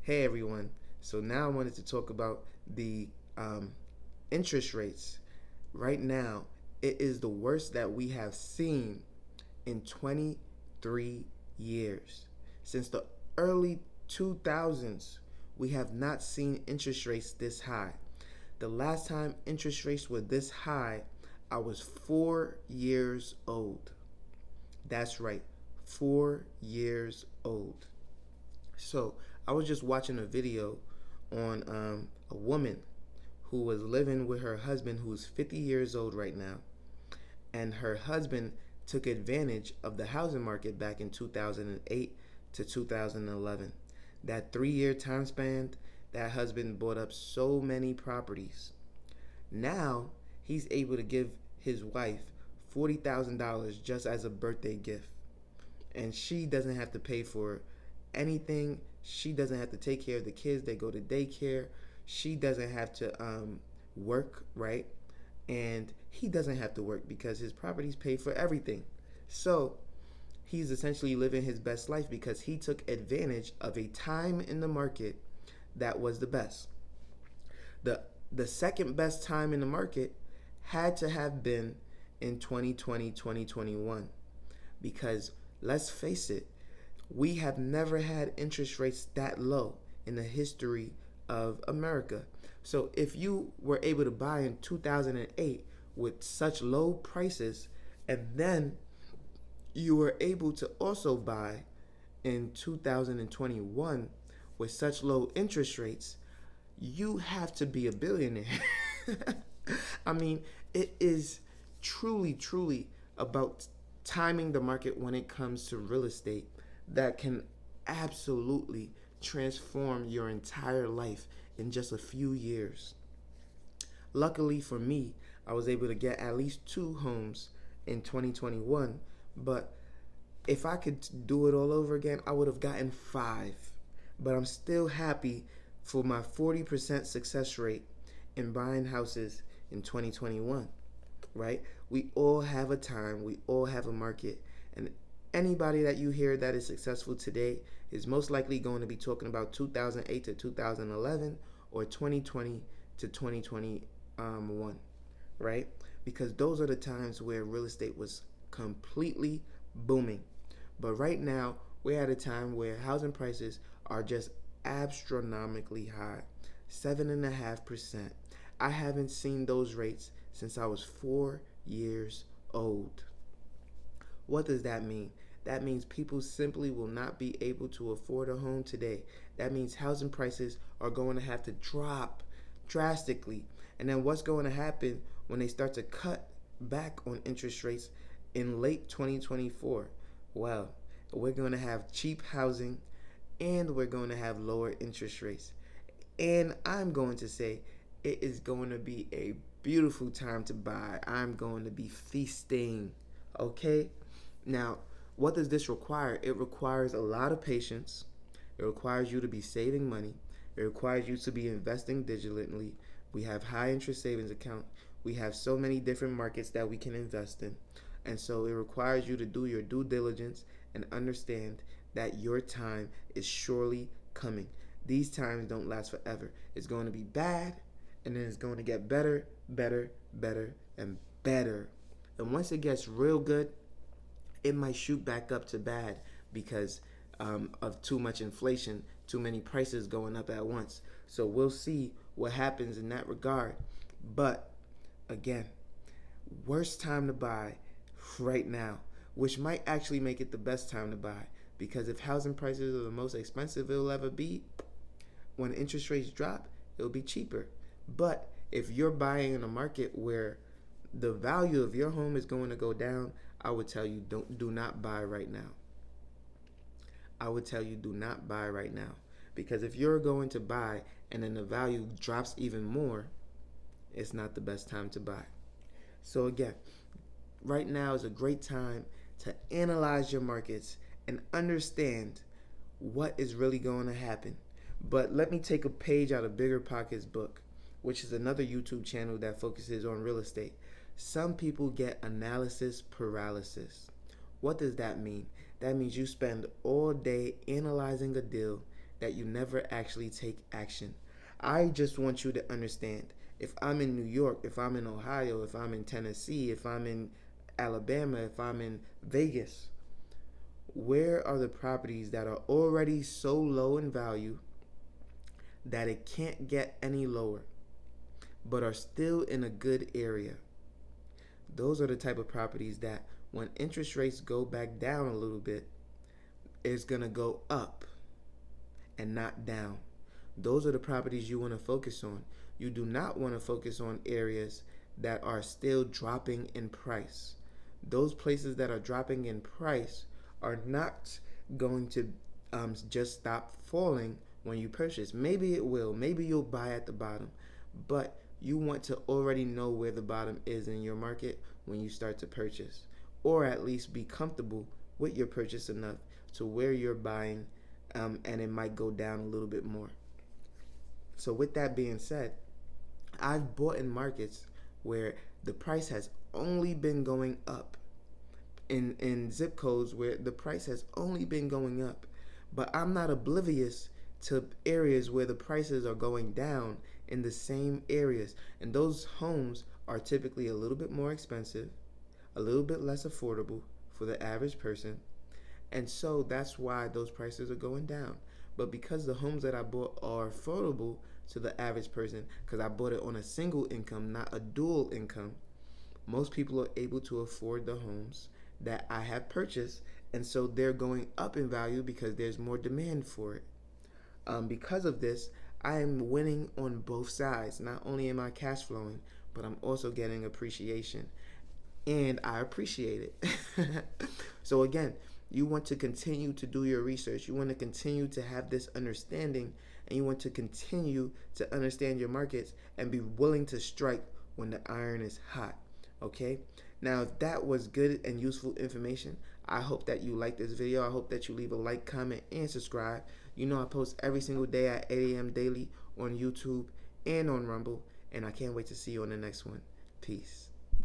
Hey everyone. So now I wanted to talk about the interest rates. Right now, it is the worst that we have seen in 23 years. Since the early 2000s, we have not seen interest rates this high. The last time interest rates were this high, I was 4 years old. That's right, 4 years old. So I was just watching a video on a woman who was living with her husband, who's 50 years old right now, and her husband took advantage of the housing market back in 2008 to 2011. That 3 year time span, that husband bought up so many properties. Now he's able to give his wife $40,000 just as a birthday gift, and she doesn't have to pay for anything. She doesn't have to take care of the kids. They go to daycare. She doesn't have to work, right? And he doesn't have to work because his properties pay for everything. So he's essentially living his best life because he took advantage of a time in the market that was the best. The second best time in the market had to have been in 2020, 2021, because let's face it, we have never had interest rates that low in the history of America. So if you were able to buy in 2008 with such low prices, and then you were able to also buy in 2021 with such low interest rates, you have to be a billionaire. I mean, it is truly, truly about timing the market when it comes to real estate that can absolutely transform your entire life in just a few years. Luckily for me, I was able to get at least two homes in 2021, but if I could do it all over again, I would have gotten five. But I'm still happy for my 40% success rate in buying houses in 2021, right? We all have a time, we all have a market, and anybody that you hear that is successful today is most likely going to be talking about 2008 to 2011 or 2020 to 2021, right? Because those are the times where real estate was completely booming. But right now, we're at a time where housing prices are just astronomically high, 7.5%. I haven't seen those rates since I was 4 years old. What does that mean? That means people simply will not be able to afford a home today. That means housing prices are going to have to drop drastically. And then what's going to happen when they start to cut back on interest rates in late 2024? Well, we're going to have cheap housing and we're going to have lower interest rates. And I'm going to say it is going to be a beautiful time to buy. I'm going to be feasting. Okay? Now, what does this require? It requires a lot of patience. It requires you to be saving money. It requires you to be investing digitally. We have high interest savings account. We have so many different markets that we can invest in. And so it requires you to do your due diligence and understand that your time is surely coming. These times don't last forever. It's going to be bad, and then it's going to get better, better, better, and better. And once it gets real good, it might shoot back up to bad because of too much inflation, too many prices going up at once. So we'll see what happens in that regard. But again, worst time to buy right now, which might actually make it the best time to buy, because if housing prices are the most expensive it'll ever be, when interest rates drop, it'll be cheaper. But if you're buying in a market where the value of your home is going to go down, I would tell you do not buy right now. I would tell you do not buy right now, because if you're going to buy and then the value drops even more, it's not the best time to buy. So again, right now is a great time to analyze your markets and understand what is really going to happen. But let me take a page out of Bigger Pockets book, which is another YouTube channel that focuses on real estate. Some people get analysis paralysis. What does that mean? That means you spend all day analyzing a deal that you never actually take action. I just want you to understand, if I'm in New York, if I'm in Ohio, if I'm in Tennessee, if I'm in Alabama, if I'm in Vegas, where are the properties that are already so low in value that it can't get any lower, but are still in a good area? Those are the type of properties that when interest rates go back down a little bit, it's going to go up and not down. Those are the properties you want to focus on. You do not want to focus on areas that are still dropping in price. Those places that are dropping in price are not going to just stop falling when you purchase. Maybe it will. Maybe you'll buy at the bottom. But you want to already know where the bottom is in your market when you start to purchase, or at least be comfortable with your purchase enough to where you're buying, and it might go down a little bit more. So with that being said, I've bought in markets where the price has only been going up, in zip codes where the price has only been going up. But I'm not oblivious to areas where the prices are going down in the same areas. And those homes are typically a little bit more expensive, a little bit less affordable for the average person. And so that's why those prices are going down. But because the homes that I bought are affordable to the average person, because I bought it on a single income, not a dual income, most people are able to afford the homes that I have purchased. And so they're going up in value because there's more demand for it. Because of this, I am winning on both sides. Not only am I cash flowing, but I'm also getting appreciation. And I appreciate it. So again, you want to continue to do your research. You want to continue to have this understanding, and you want to continue to understand your markets and be willing to strike when the iron is hot. Okay? Now, if that was good and useful information, I hope that you like this video. I hope that you leave a like, comment, and subscribe. You know I post every single day at 8 a.m. daily on YouTube and on Rumble, and I can't wait to see you on the next one. Peace.